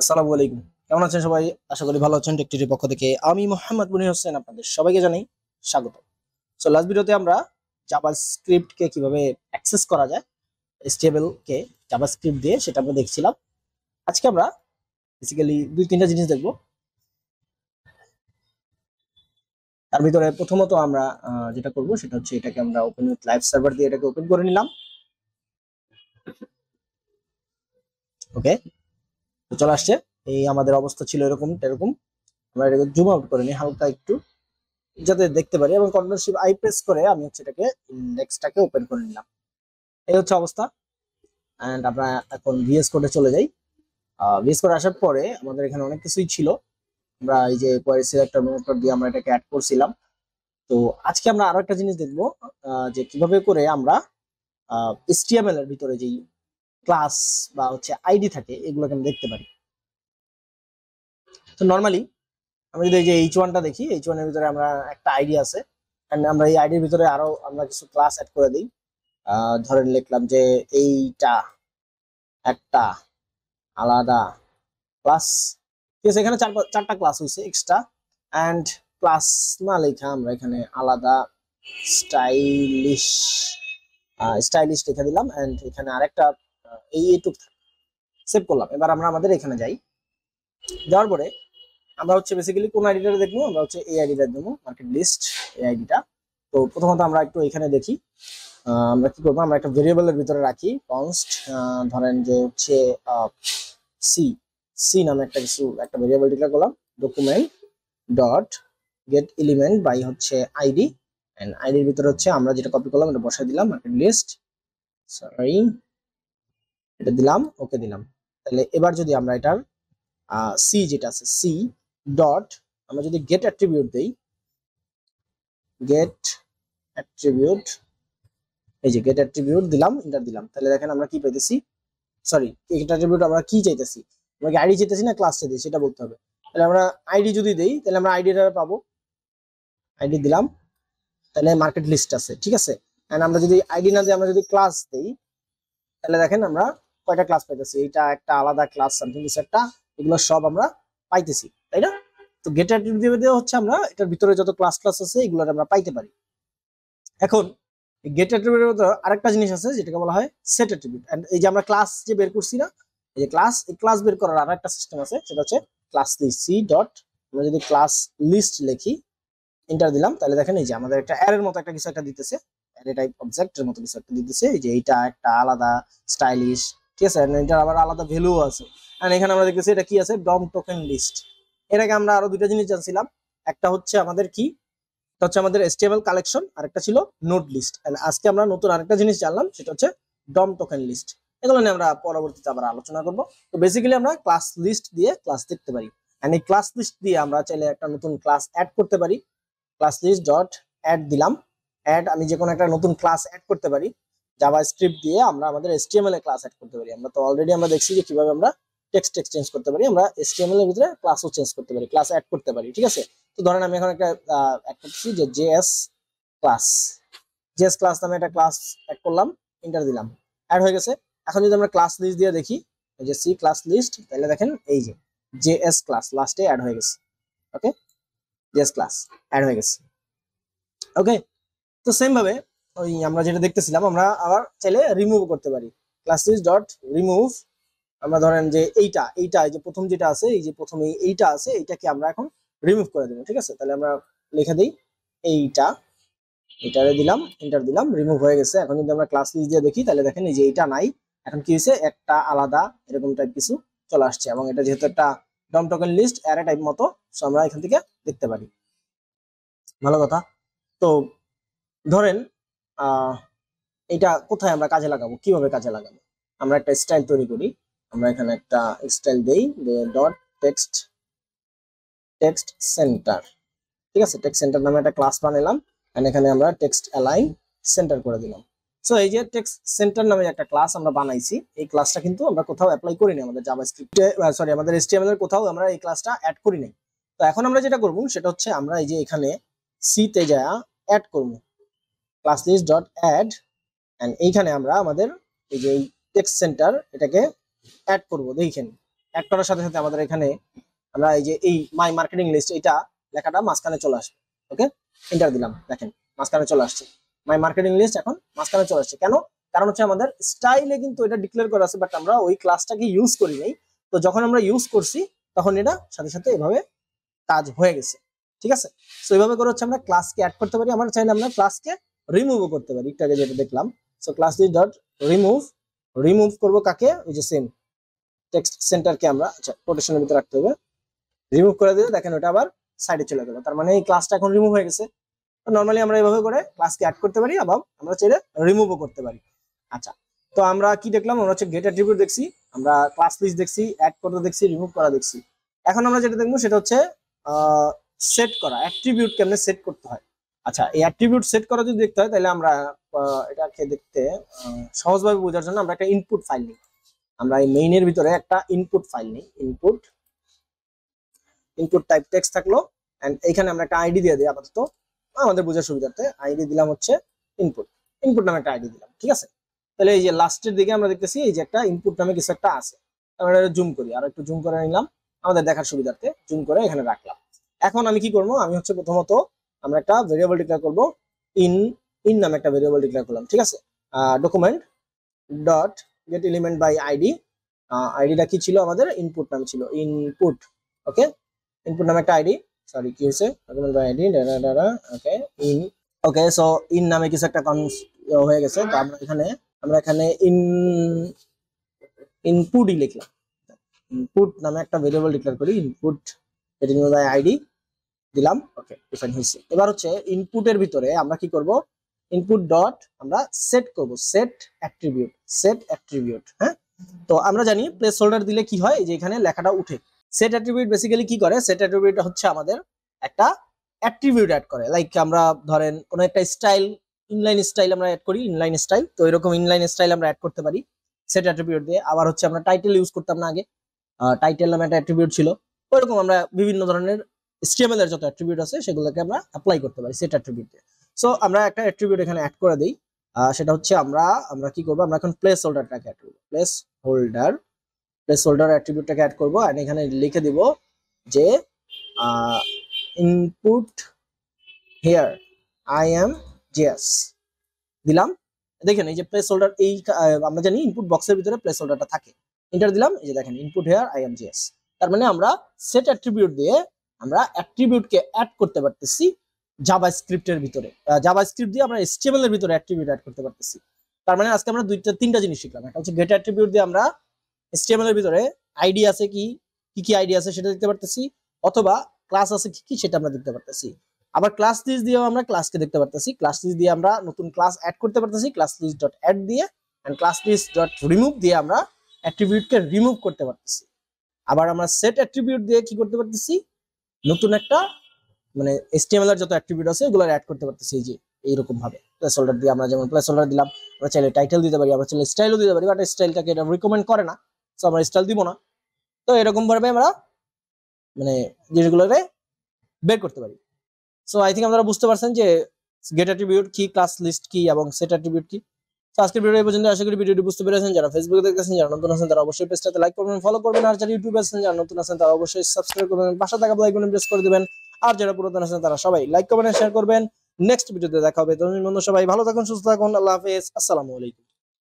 আসসালামু আলাইকুম। কেমন আছেন সবাই? আশা করি ভালো আছেন। টেকটির পক্ষ থেকে আমি মোহাম্মদ মুনির হোসেন আপনাদের সবাইকে জানাই স্বাগত। সো লাস্ট ভিডিওতে আমরা জাভাস্ক্রিপ্ট কে কিভাবে অ্যাক্সেস করা যায়, এচটিএমএল কে জাভাস্ক্রিপ্ট দিয়ে সেটা আমরা দেখছিলাম। আজকে আমরা বেসিক্যালি দুই তিনটা জিনিস দেখব। তার ভিতরে প্রথমত আমরা যেটা করব সেটা হচ্ছে এটাকে আমরা ওপেন উইথ লাইভ সার্ভার দিয়ে এটাকে ওপেন করে নিলাম। ওকে, তো চলে আসছে। এই আমাদের অবস্থা ছিল এরকম। আমরা এটাকে জুম আউট করে নিই হালকা একটু, যাতে দেখতে পারি, এবং কন্ট্রোল শিফট আই প্রেস করে আমি হচ্ছে এটাকে ইন্ডেক্সটাকে ওপেন করে নিলাম। এই হচ্ছে অবস্থা। এন্ড আমরা এখন ভিএস কোডে চলে যাই। ভিএস কোড আসার পরে আমাদের এখানে অনেক কিছুই ছিল। আমরা এই যে কোয়েরি সিলেক্টর মেথড দিয়ে আমরা এটাকে অ্যাড করছিলাম। তো আজকে আমরা আরো একটা জিনিস দেখবো, যে কিভাবে করে আমরা এইচটিএমএল এর ভিতরে যেই ক্লাস বা হচ্ছে আইডি থাকে এগুলোকে আমি দেখতে পারি। তো নর্মালি আমরা যদি এই যে H1টা দেখি, H1 এর ভিতরে আমরা একটা আইডি আছে, and আমরা এই আইডির ভিতরে আরো আমরা কিছু ক্লাস অ্যাড করে দিই। ধরেন লিখলাম যে এইটা একটা আলাদা ক্লাস, ঠিক আছে। এখানে চারটা ক্লাস হয়েছে এক্সট্রা, এন্ড ক্লাস না লেখা আমরা এখানে আলাদা স্টাইলিশ স্টাইলিশ লিখে দিলাম, এন্ড এখানে আরেকটা এইটুক সেভ করলাম। এবার আমরা আমাদের এখানে যাই। যাওয়ার পরে আমরা হচ্ছে বেসিক্যালি কোন আইডিটা দেখবো, আমরা হচ্ছে এই আইডিটা দেখবো, মার্কেট লিস্ট এই আইডিটা। তো প্রথমত আমরা একটু এখানে দেখি। আমরা কি করবো, আমরা একটা ভেরিয়েবলের ভিতরে রাখি কনস্ট, ধরেন যে হচ্ছে সি সি নামে একটা ভেরিয়েবল ডিক্লেয়ার করলাম। Document dot get element by হচ্ছে আইডি, এন্ড আইডির ভিতরে হচ্ছে আমরা যেটা কপি করলাম এটা বসাই দিলাম, মার্কেট লিস্ট, সরি এটা দিলাম, ওকে দিলাম। তাহলে এবার যদি আমরা এটার সি যেটা আছে সি ডট, আমরা যদি গেট অ্যাট্রিবিউট দেই, গেট অ্যাট্রিবিউট, এই যে গেট অ্যাট্রিবিউট দিলাম, এন্টার দিলাম, তাহলে দেখেন আমরা কি পাইতেছি। সরি, গেট অ্যাট্রিবিউট আমরা কি চাইতেছি, আমরা কি আইডি চাইতেছি না ক্লাস চাইতেছি সেটা বলতে হবে। তাহলে আমরা আইডি যদি দেই তাহলে আমরা আইডিটা পাবো, আইডি দিলাম, তাহলে মার্কেট লিস্ট আছে, ঠিক আছে। এন্ড আমরা যদি আইডি না দিয়ে আমরা যদি ক্লাস দেই, তাহলে দেখেন আমরা কয়টা ক্লাস পাইতেছি, এইটা একটা আলাদা ক্লাস সামথিং কিছু একটা, এগুলো সব আমরা পাইতেছি, তাই না? তো গেট অ্যাট্রিবিউট দিয়ে হচ্ছে আমরা এটার ভিতরে যত ক্লাস আছে এগুলো আমরা পাইতে পারি। এখন গেট অ্যাট্রিবিউটের মধ্যে আরেকটা জিনিস আছে যেটাকে বলা হয় সেট অ্যাট্রিবিউট। এন্ড এই যে আমরা ক্লাস যে বের করছি না, এই যে ক্লাস বের করার আরেকটা সিস্টেম আছে, সেটা হচ্ছে ক্লাস লিস্ট সি ডট, আমরা যদি ক্লাস লিস্ট লিখি, এন্টার দিলাম, তাহলে দেখেন এই যে আমাদের একটা অ্যারের মতো একটা কিছু একটা দিতেছে, অ্যারে টাইপ অবজেক্টের মতো কিছু একটা দিতেছে, এই যে এইটা একটা আলাদা স্টাইলিশ, ঠিক আছে। এটা আবার আলাদা ভ্যালু আছে। আর এখানে আমরা দেখতেছি এটা কি আছে, ডম টোকেন লিস্ট। এর আগে আমরা আরো দুইটা জিনিস জানছিলাম, একটা হচ্ছে আমাদের কি, এটা হচ্ছে আমাদের এচটিএমএল কালেকশন, আর একটা ছিল নোড লিস্ট। এন্ড আজকে আমরা নতুন আরেকটা জিনিস জানলাম, সেটা হচ্ছে ডম টোকেন লিস্ট। এগুলো নিয়ে আমরা পরবর্তীতে আবার আলোচনা করব। তো বেসিক্যালি আমরা ক্লাস লিস্ট দিয়ে ক্লাস দেখতে পারি, এন্ড এই ক্লাস লিস্ট দিয়ে আমরা চাইলে একটা নতুন ক্লাস অ্যাড করতে পারি। ক্লাস লিস্ট ডট অ্যাড দিলাম, অ্যাড, আমি যে কোনো একটা নতুন ক্লাস অ্যাড করতে পারি জাভাস্ক্রিপ্ট দিয়ে। আমরা আমাদের এইচটিএমএল এ ক্লাস অ্যাড করতে পারি। আমরা তো অলরেডি আমরা দেখছি যে কিভাবে আমরা টেক্সট চেঞ্জ করতে পারি, আমরা এইচটিএমএল এর ভিতরে ক্লাসও চেঞ্জ করতে পারি, ক্লাস অ্যাড করতে পারি, ঠিক আছে। তো ধরেন আমি এখন একটা অ্যাড করছি যে ক্লাস জেএস ক্লাস নামে একটা ক্লাস অ্যাড করলাম, এন্টার দিলাম, অ্যাড হয়ে গেছে। এখন যদি আমরা ক্লাস লিস্ট দিয়ে দেখি, এই যে সি ক্লাস লিস্ট, তাহলে দেখেন এই যে জেএস ক্লাস লাস্টে অ্যাড হয়ে গেছে। ওকে, জেএস ক্লাস অ্যাড হয়ে গেছে। ওকে, তো সেম ভাবে ওই আমরা যেটা দেখতেছিলাম, আমরা আবার চাইলে রিমুভ করতে পারি। ক্লাস লিস্ট ডট রিমুভ, আমরা ধরেন যে এইটা এই যে প্রথম যেটা আছে, এই যে প্রথমে এইটা আছে, এইটাকে আমরা এখন রিমুভ করে দেবো, ঠিক আছে। তাহলে আমরা লিখে দিই এইটা, এটারে দিলাম, এন্টার দিলাম, রিমুভ হয়ে গেছে। এখন যদি আমরা ক্লাস লিস্ট দিয়ে দেখি, তাহলে দেখেন এই যে এইটা নাই, এখন কি হয়েছে, একটা আলাদা এরকম টাইপ কিছু চলে আসছে, এবং এটা যেহেতু একটা ডম টোকেন লিস্ট অ্যারে টাইপ মতো, সো আমরা এখান থেকে দেখতে পারি। ভালো কথা। তো ধরেন এটা কোথায় আমরা কাজে লাগাবো, কিভাবে কাজে লাগাবো, আমরা একটা স্টাইল তৈরি করি। আমরা এখানে একটা স্টাইল দেই, ডট টেক্সট টেক্সট সেন্টার, ঠিক আছে। টেক্সট সেন্টার নামে একটা ক্লাস বানালাম, এন্ড এখানে আমরা টেক্সট অ্যালাইন সেন্টার করে দিলাম। সো এই যে টেক্সট সেন্টার নামে একটা ক্লাস আমরা বানাইছি, এই ক্লাসটা কিন্তু আমরা কোথাও অ্যাপ্লাই করিনি আমাদের জাভাস্ক্রিপ্টে, সরি আমাদের এইচটিএমএল এর কোথাও আমরা এই ক্লাসটা অ্যাড করি নাই। তো এখন আমরা যেটা করব সেটা হচ্ছে আমরা এই যে এখানে সি তে যা অ্যাড করব, class list dot add, and এইখানে আমরা আমাদের এই যে টেক্সট সেন্টার এটাকে অ্যাড করব। দেখেন অ্যাড করার সাথে সাথে আমাদের এখানে আমরা এই যে এই মাই মার্কেটিং লিস্ট এটা লেখাটা মাঝখানে চলে আসবে। ওকে, এন্টার দিলাম, দেখেন মাঝখানে চলে আসছে মাই মার্কেটিং লিস্ট, এখন মাঝখানে চলে আসছে। কেন? কারণ হচ্ছে আমাদের স্টাইলে কিন্তু এটা ডিক্লেয়ার করা আছে, বাট আমরা ওই ক্লাসটাকে ইউজ করি নাই। তো যখন আমরা ইউজ করছি তখন এটা সাথে সাথে এভাবে কাজ হয়ে গেছে। ঠিক আছে, সো এইভাবে করে হচ্ছে আমরা ক্লাসকে অ্যাড করতে পারি, আমরা চাইলে আমরা ক্লাসকে রিমুভও করতে পারি। একটু আগে যেটা দেখলাম, সো ক্লাসলিস্ট ডট রিমুভ, রিমুভ করবো কাকে? ওই যে সেম টেক্সট সেন্টারকে আমরা আচ্ছা কোটেশনের ভিতরে রাখতে হবে, রিমুভ করে দিলে দেখেন ওটা আবার সাইডে চলে গেল, তার মানে এই ক্লাসটা এখন রিমুভ হয়ে গেছে। নরমালি আমরা এইভাবে করে ক্লাসকে অ্যাড করতে পারি, আবার আমরা চাইলে রিমুভও করতে পারি। আচ্ছা, তো আমরা কি দেখলাম? আমরা হচ্ছে গেট অ্যাট্রিবিউট দেখছি, আমরা ক্লাস লিস্ট দেখছি, অ্যাড করতে দেখছি, রিমুভ করা দেখছি। এখন আমরা যেটা দেখবো সেটা হচ্ছে সেট করা, অ্যাট্রিবিউট কেমনে সেট করতে হয়। আচ্ছা, এই অ্যাট্রিবিউট সেট করা যদি দেখতে হয় তাহলে আমরা এটাকে দেখতে সহজভাবে বোঝার জন্য আমরা একটা ইনপুট ফাইল নিই। আমরা এই মেইনের ভিতরে একটা ইনপুট ফাইল নিই, ইনপুট টাইপ টেক্সট থাকলো, এন্ড এইখানে আমরা একটা আইডি দিয়ে দিই আপাতত আমাদের বোঝার সুবিধার্থে। আইডি দিলাম হচ্ছে ইনপুট নামে একটা আইডি দিলাম। ঠিক আছে, তাহলে এই যে লাস্টের দিকে আমরা দেখতেছি এই যে একটা ইনপুট নামে কিছু একটা আছে। আমরা এটা জুম করি, আর একটু জুম করে নিলাম আমাদের দেখার সুবিধার্থে, জুম করে এখানে রাখলাম। এখন আমি কি করবো? আমি হচ্ছে প্রথমত আমরা একটা ভেরিয়েবল ডিক্লেয়ার করবো, ইন নামে একটা ভেরিয়েবল ডিক্লেয়ার করলাম। ঠিক আছে, document dot get element by ID, আইডিটা কি ছিল? আমাদের ইনপুট নাম ছিল ইনপুট। ওকে, ইনপুট নামে একটা আইডি, সরি কি হয়েছে, document by ID okay in. Okay, so in নামে কিছু একটা হয়ে গেছে, তো আমরা এখানে ইনপুটই লিখলাম, ইনপুট নামে একটা ভেরিয়েবল ডিক্লেয়ার করি, ইনপুট এলিমেন্ট বাই আইডি দিলাম। ওকে, ডিফাইন হয়েছে। এবার হচ্ছে ইনপুটের ভিতরে আমরা কি করব? ইনপুট ডট আমরা সেট করব, সেট অ্যাট্রিবিউট। হ্যাঁ, তো আমরা জানি প্লেস হোল্ডার দিলে কি হয়, যে এখানে লেখাটা উঠে। সেট অ্যাট্রিবিউট বেসিক্যালি কি করে? সেট অ্যাট্রিবিউট হচ্ছে আমাদের একটা অ্যাট্রিবিউট অ্যাড করে। লাইক আমরা ধরেন কোন একটা স্টাইল, ইনলাইন স্টাইল আমরা অ্যাড করি, ইনলাইন স্টাইল, তো এরকম ইনলাইন স্টাইল আমরা অ্যাড করতে পারি সেট অ্যাট্রিবিউট দিয়ে। আবার হচ্ছে আমরা টাইটেল ইউজ করতাম না আগে, টাইটেল নামে একটা অ্যাট্রিবিউট ছিল, ওইরকম আমরা বিভিন্ন ধরনের HTML এর যত অ্যাট্রিবিউট আছে সেগুলোকে আমরা অ্যাপ্লাই করতে পারি সেট অ্যাট্রিবিউট দিয়ে। সো আমরা একটা অ্যাট্রিবিউট এখানে অ্যাড করে দেই, সেটা হচ্ছে আমরা কি করব? আমরা এখন প্লেস হোল্ডারটাকে অ্যাড করব, প্লেস হোল্ডার অ্যাট্রিবিউটটাকে অ্যাড করব, আর এখানে লিখে দিব যে input here I am JS দিলাম। দেখেন এই যে প্লেস হোল্ডার, এই আমরা জানি ইনপুট বক্সের ভিতরে প্লেস হোল্ডারটা থাকে, এন্টার দিলাম, এই যে দেখেন input here I am JS. তার মানে আমরা সেট অ্যাট্রিবিউট দিয়ে আমরা অ্যাট্রিবিউটকে অ্যাড করতে পারতেছি জাভাস্ক্রিপ্টের ভিতরে, জাভাস্ক্রিপ্ট দিয়ে আমরা HTML এর ভিতরে অ্যাট্রিবিউট অ্যাড করতে পারতেছি। তার মানে আজকে আমরা তিনটা জিনিস শিখলাম। একটা হচ্ছে গেট অ্যাট্রিবিউট দিয়ে আমরা HTML এর ভিতরে আইডি আছে কি আইডি আছে সেটা দেখতে পারতেছি, অথবা ক্লাস আছে কি সেটা আমরা দেখতে পারতেছি। আবার ক্লাস লিস্ট দিয়েও আমরা ক্লাসকে দেখতে পারতেছি, ক্লাস লিস্ট দিয়ে আমরা নতুন ক্লাস অ্যাড করতে পারতেছি, ক্লাস লিস্ট ডট অ্যাড দিয়ে, and class list dot remove দিয়ে আমরা অ্যাট্রিবিউটকে রিমুভ করতে পারতেছি। আবার আমরা সেট অ্যাট্রিবিউট দিয়ে কি করতে পারতেছি? নতুন একটা মানে HTML এর যত অ্যাট্রিবিউট আছে এগুলো অ্যাড করতে পারতেছি। এই যে এইরকম ভাবে প্লেস হোল্ডার দিয়ে আমরা যেমন প্লেস হোল্ডার দিলাম, আমরা চাইলে টাইটেল দিতে পারি, আমরা চাইলে স্টাইলও দিতে পারি, বাট স্টাইলটাকে এটা রিকমেন্ড করে না, সো আমরা স্টাইল দিব না। তো এরকম ভাবে আমরা মানে জিনিসগুলোকে বের করতে পারি। সো আই থিঙ্ক আপনারা বুঝতে পারছেন যে গেট অ্যাট্রিবিউট কি, ক্লাস লিস্ট কি এবং সেট অ্যাট্রিবিউট কি। তো আজকের ভিডিও এই পর্যন্ত, আশা করি ভিডিওটি বুঝতে পেরেছেন। যারা ফেসবুকে দেখতেছেন, যারা নতুন আছেন তারা অবশ্যই পেজটাতে লাইক করবেন, ফলো করবেন, আর যারা ইউটিউবে আছেন যারা নতুন আছেন তারা অবশ্যই সাবস্ক্রাইব করবেন, পাশে থাকা বেল আইকনে প্রেস করে দিবেন, আর যারা পুরাতন আছেন তারা সবাই লাইক করবেন, শেয়ার করবেন। নেক্সট ভিডিওতে দেখা হবে। ধন্যবাদ বন্ধু, সবাই ভালো থাকুন, সুস্থ থাকুন, আল্লাহ হাফেজ, আসসালামু আলাইকুম।